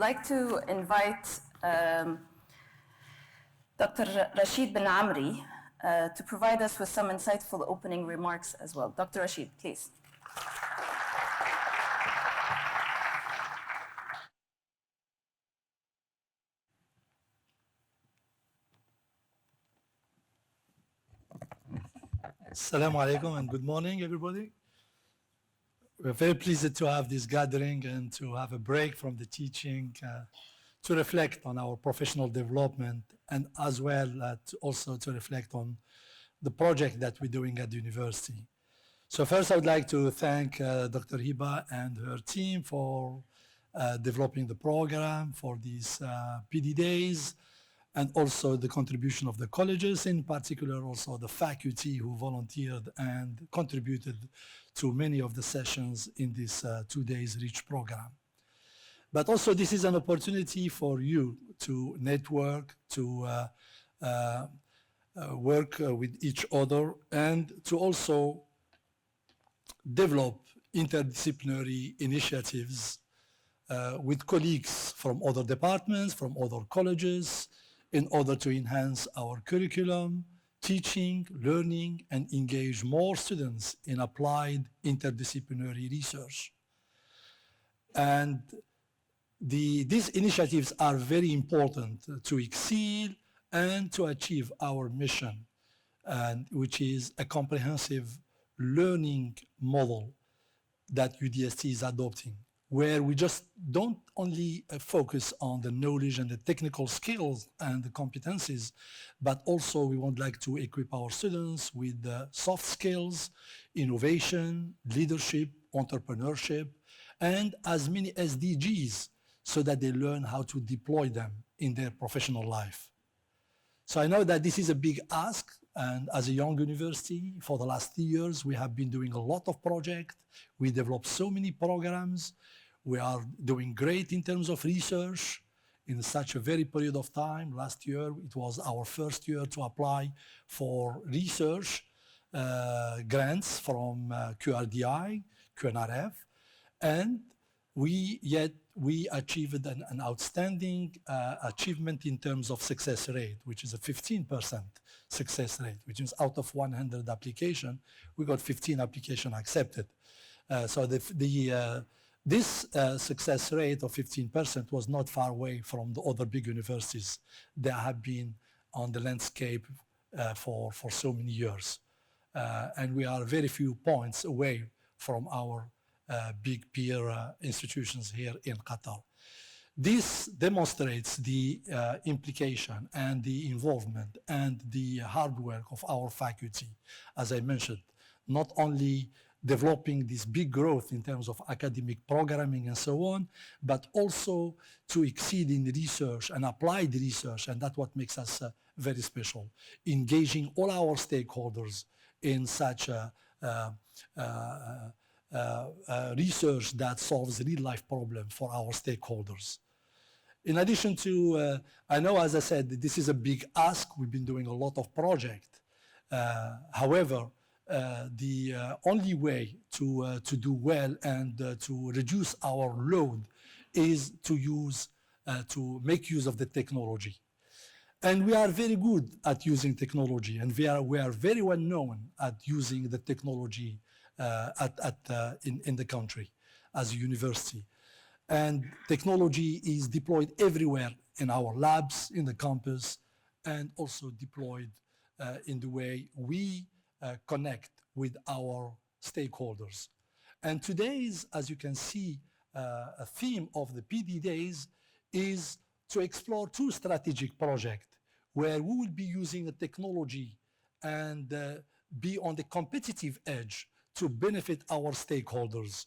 I'd like to invite Dr. Rachid Benlamri to provide us with some insightful opening remarks as well. Dr. Rachid, please. Assalamu alaikum and good morning, everybody. We're very pleased to have this gathering and to have a break from the teaching to reflect on our professional development and as well also to reflect on the project that we're doing at the university. So first I would like to thank Dr. Hiba and her team for developing the program for these PD days, and also the contribution of the colleges, in particular also the faculty who volunteered and contributed to many of the sessions in this 2 days REACH program. But also this is an opportunity for you to network, to work with each other, and to also develop interdisciplinary initiatives with colleagues from other departments, from other colleges, in order to enhance our curriculum, teaching, learning, and engage more students in applied interdisciplinary research. And these initiatives are very important to exceed and to achieve our mission, which is a comprehensive learning model that UDST is adopting, where we just don't only focus on the knowledge and the technical skills and the competencies, but also we would like to equip our students with the soft skills, innovation, leadership, entrepreneurship, and as many SDGs so that they learn how to deploy them in their professional life. So I know that this is a big ask, and as a young university, for the last 3 years, we have been doing a lot of projects. We developed so many programs. We are doing great in terms of research in such a very period of time. Last year, it was our first year to apply for research grants from QRDI, QNRF, and we achieved an outstanding achievement in terms of success rate, which is a 15% success rate, which means out of 100 applications, we got 15 applications accepted. So this success rate of 15% was not far away from the other big universities that have been on the landscape for so many years. And we are very few points away from our big peer institutions here in Qatar. This demonstrates the implication and the involvement and the hard work of our faculty, as I mentioned, not only developing this big growth in terms of academic programming and so on, but also to exceed in research and applied research, and that's what makes us very special, engaging all our stakeholders in such a research that solves real-life problems for our stakeholders. In addition to, I know, as I said, this is a big ask. We've been doing a lot of projects. However, the only way to do well and to reduce our load is to make use of the technology. And we are very good at using technology, and we are very well known at using the technology in the country as a university. And technology is deployed everywhere in our labs, in the campus, and also deployed in the way we connect with our stakeholders. And today's, as you can see, a theme of the PD days is to explore 2 strategic projects where we will be using the technology and be on the competitive edge to benefit our stakeholders.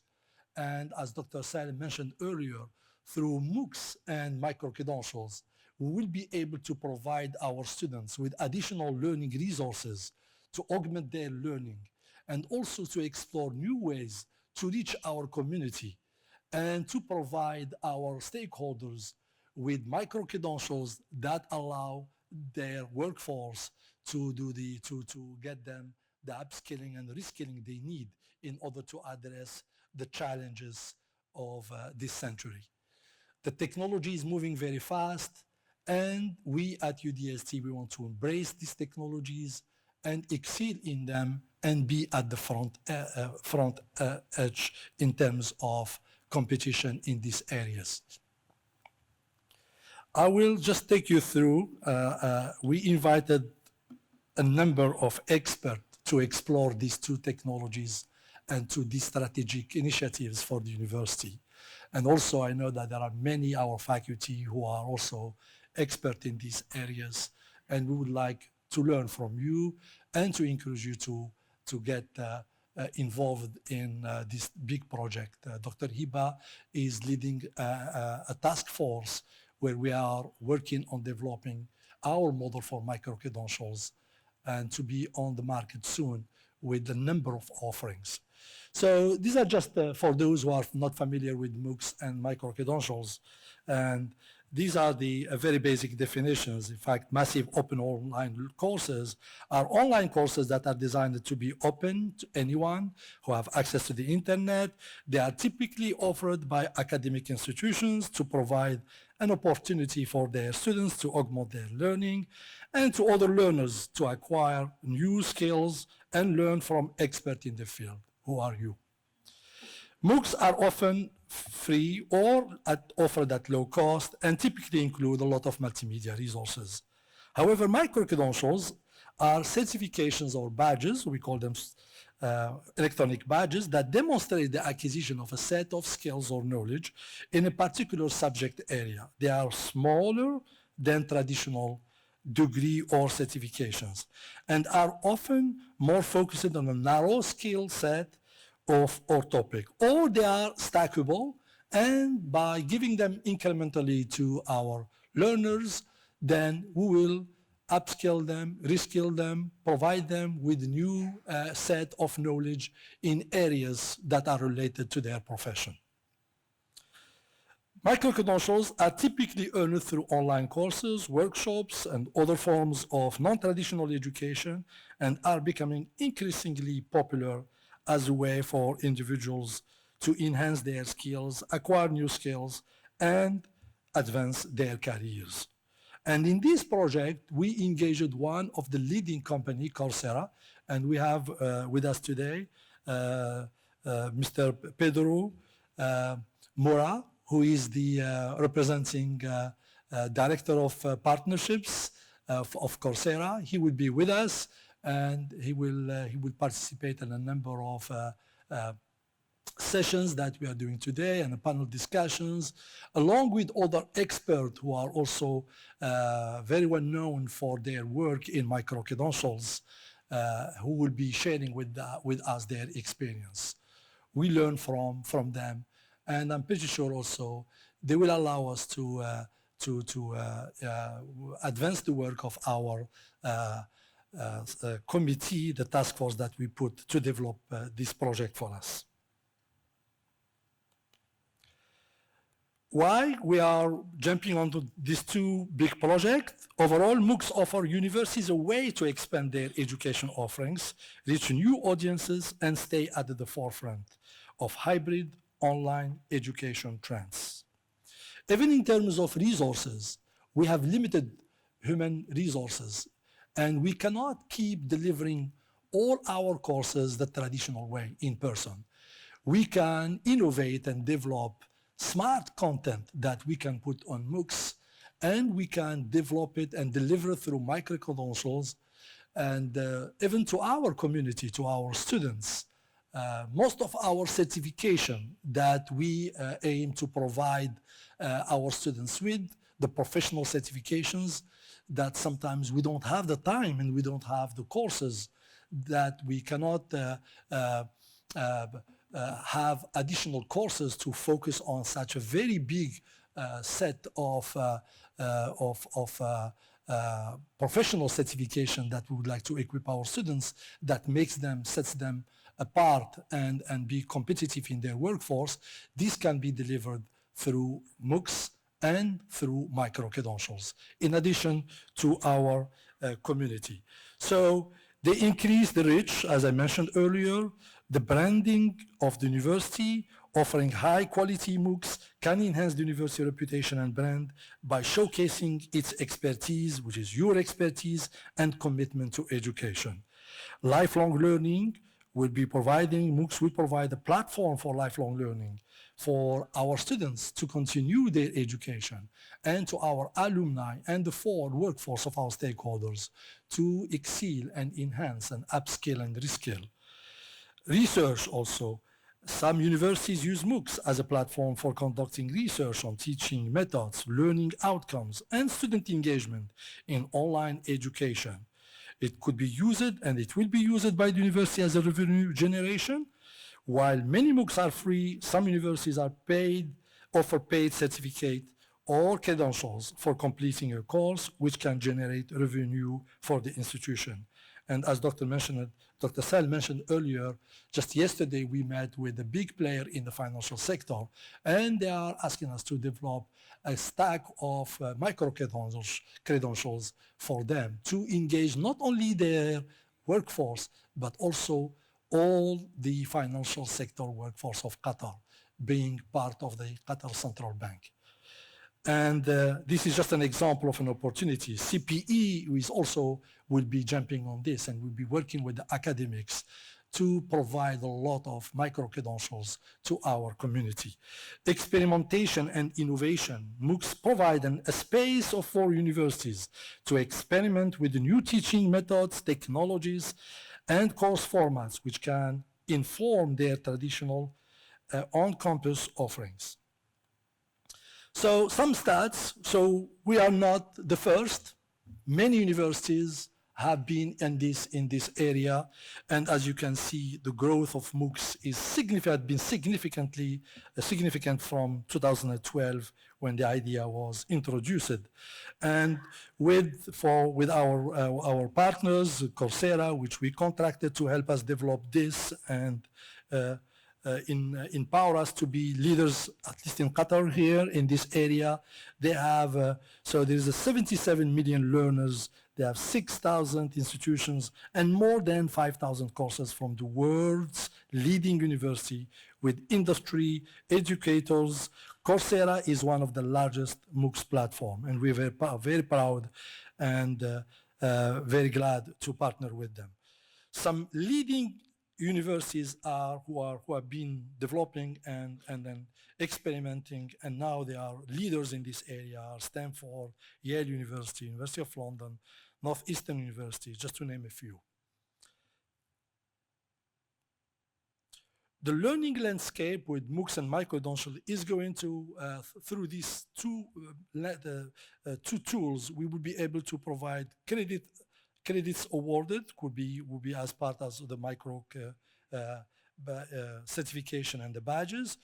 And as Dr. Salim mentioned earlier, through MOOCs and micro-credentials, we will be able to provide our students with additional learning resources to augment their learning, and also to explore new ways to reach our community and to provide our stakeholders with micro-credentials that allow their workforce to get them the upskilling and reskilling they need in order to address the challenges of this century. The technology is moving very fast, and we at UDST, we want to embrace these technologies and excel in them and be at the front edge in terms of competition in these areas. I will just take you through, we invited a number of experts to explore these two technologies and to these strategic initiatives for the university. And also I know that there are many our faculty who are also expert in these areas, and we would like to learn from you and to encourage you to get involved in this big project. Dr. Hiba is leading a task force where we are working on developing our model for micro-credentials and to be on the market soon with a number of offerings. So these are just for those who are not familiar with MOOCs and micro-credentials. And these are the very basic definitions. In fact, massive open online courses are online courses that are designed to be open to anyone who have access to the internet. They are typically offered by academic institutions to provide an opportunity for their students to augment their learning and to other learners to acquire new skills and learn from experts in the field. Who are you? MOOCs are often free or offered at low cost and typically include a lot of multimedia resources. However, micro-credentials are certifications or badges, we call them electronic badges, that demonstrate the acquisition of a set of skills or knowledge in a particular subject area. They are smaller than traditional degree or certifications and are often more focused on a narrow skill set or topic, or they are stackable, and by giving them incrementally to our learners, then we will upskill them, reskill them, provide them with a new set of knowledge in areas that are related to their profession. Micro-credentials are typically earned through online courses, workshops, and other forms of non-traditional education, and are becoming increasingly popular as a way for individuals to enhance their skills, acquire new skills, and advance their careers. And in this project, we engaged one of the leading company, Coursera, and we have with us today Mr. Pedro Mora, who is the representing director of partnerships of Coursera. He will be with us, and he will participate in a number of sessions that we are doing today and panel discussions, along with other experts who are also very well known for their work in micro-credentials, who will be sharing with us their experience. We learn from them, and I'm pretty sure also they will allow us to advance the work of our committee, the task force that we put to develop this project for us. Why we are jumping onto these two big projects? Overall, MOOCs offer universities a way to expand their education offerings, reach new audiences, and stay at the forefront of hybrid online education trends. Even in terms of resources, we have limited human resources, and we cannot keep delivering all our courses the traditional way in person. We can innovate and develop smart content that we can put on MOOCs, and we can develop it and deliver through micro-credentials, and even to our community, to our students. Most of our certification that we aim to provide our students with, the professional certifications, that sometimes we don't have the time and we don't have the courses, that we cannot have additional courses to focus on such a very big set of professional certification that we would like to equip our students, that sets them apart and be competitive in their workforce. This can be delivered through MOOCs and through micro-credentials, in addition to our community. So they increase the reach, as I mentioned earlier, the branding of the university, Offering high-quality MOOCs can enhance the university reputation and brand by showcasing its expertise, which is your expertise, and commitment to education. Lifelong learning will be providing, MOOCs will provide a platform for lifelong learning for our students to continue their education, and to our alumni and the forward workforce of our stakeholders to excel and enhance and upskill and reskill. Research also. Some universities use MOOCs as a platform for conducting research on teaching methods, learning outcomes, and student engagement in online education. It could be used and it will be used by the university as a revenue generation. While many MOOCs are free, some universities are paid, offer paid certificate or credentials for completing a course, which can generate revenue for the institution. And as Dr. Sal mentioned earlier, just yesterday we met with a big player in the financial sector, and they are asking us to develop a stack of credentials for them to engage not only their workforce, but also all the financial sector workforce of Qatar, being part of the Qatar Central Bank. And this is just an example of an opportunity. CPE will be jumping on this and will be working with the academics to provide a lot of micro-credentials to our community. Experimentation and innovation. MOOCs provide a space for universities to experiment with the new teaching methods, technologies, and course formats which can inform their traditional on-campus offerings. So some stats, so we are not the first. Many universities have been in this area, and as you can see, the growth of MOOCs is significant from 2012 when the idea was introduced. And with our partners, Coursera, which we contracted to help us develop this and empower us to be leaders, at least in Qatar here in this area. They have, so there is 77 million learners. They have 6,000 institutions and more than 5,000 courses from the world's leading university with industry, educators. Coursera is one of the largest MOOCs platform, and we're very proud and very glad to partner with them. Some leading universities who have been developing and then experimenting, and now they are leaders in this area, are Stanford, Yale University, University of London, Northeastern University, just to name a few. The learning landscape with MOOCs and micro-credentials is going to, through these two tools, we will be able to provide credits awarded, will be as part of the micro certification and the badges.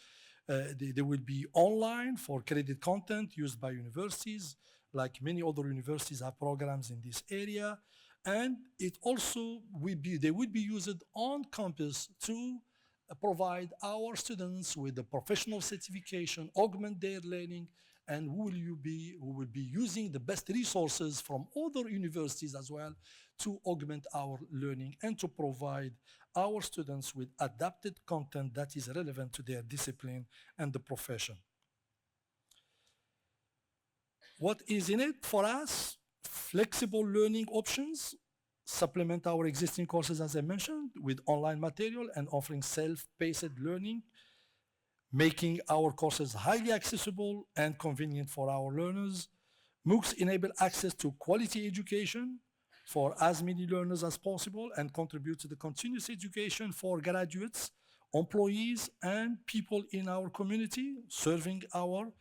They will be online for credit content used by universities, like many other universities have programs in this area. And it also they will be used on campus to provide our students with the professional certification, augment their learning, and we will be using the best resources from other universities as well to augment our learning and to provide our students with adapted content that is relevant to their discipline and the profession. What is in it for us? Flexible learning options, supplement our existing courses, as I mentioned, with online material and offering self-paced learning, making our courses highly accessible and convenient for our learners. MOOCs enable access to quality education for as many learners as possible and contribute to the continuous education for graduates, employees, and people in our community, serving our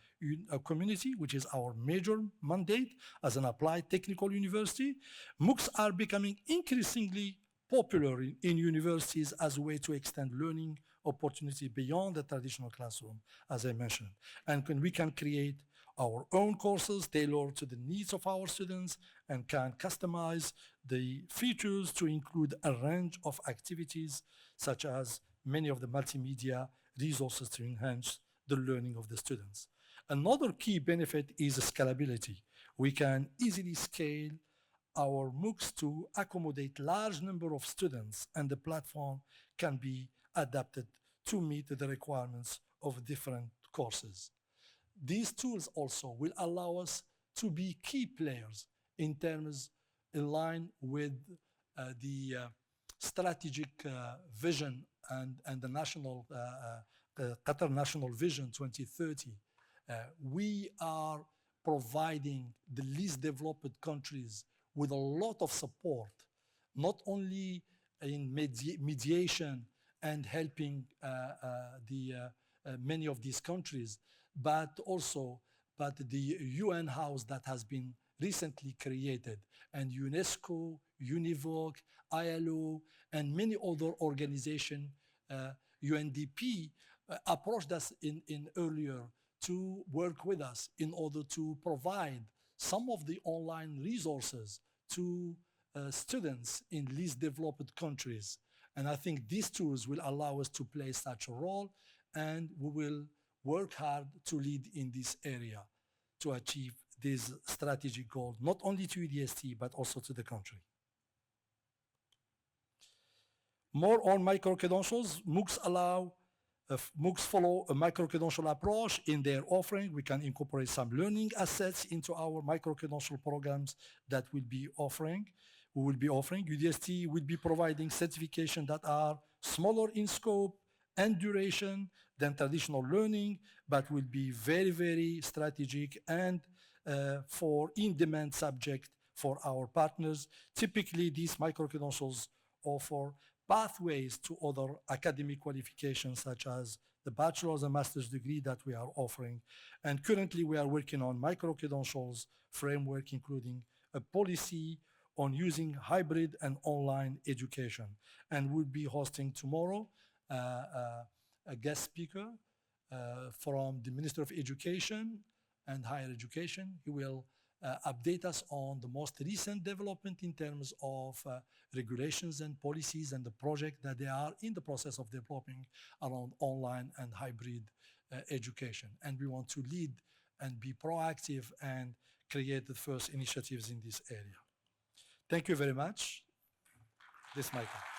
community, which is our major mandate as an applied technical university. MOOCs are becoming increasingly popular in universities as a way to extend learning opportunity beyond the traditional classroom, as I mentioned. And we can create our own courses tailored to the needs of our students and can customize the features to include a range of activities, such as many of the multimedia resources to enhance the learning of the students. Another key benefit is scalability. We can easily scale our MOOCs to accommodate large number of students, and the platform can be adapted to meet the requirements of different courses. These tools also will allow us to be key players in terms in line with the strategic vision and the national Qatar National Vision 2030. We are providing the least developed countries with a lot of support, not only in mediation and helping many of these countries, but also the UN house that has been recently created, and UNESCO, UNIVOC, ILO, and many other organizations, UNDP, approached us in earlier to work with us in order to provide some of the online resources to students in least developed countries. And I think these tools will allow us to play such a role, and we will work hard to lead in this area to achieve this strategic goal, not only to UDST, but also to the country. More on micro-credentials. MOOCs follow a micro-credential approach in their offering. We can incorporate some learning assets into our micro-credential programs that we will be offering. UDST will be providing certifications that are smaller in scope and duration than traditional learning, but will be very, very strategic and for in-demand subject for our partners. Typically, these micro-credentials offer pathways to other academic qualifications such as the bachelor's and master's degree that we are offering. And currently we are working on micro-credentials framework, including a policy on using hybrid and online education. And we'll be hosting tomorrow a guest speaker from the Minister of Education and Higher Education. He will update us on the most recent development in terms of regulations and policies and the project that they are in the process of developing around online and hybrid education. And we want to lead and be proactive and create the first initiatives in this area. Thank you very much. This is my time.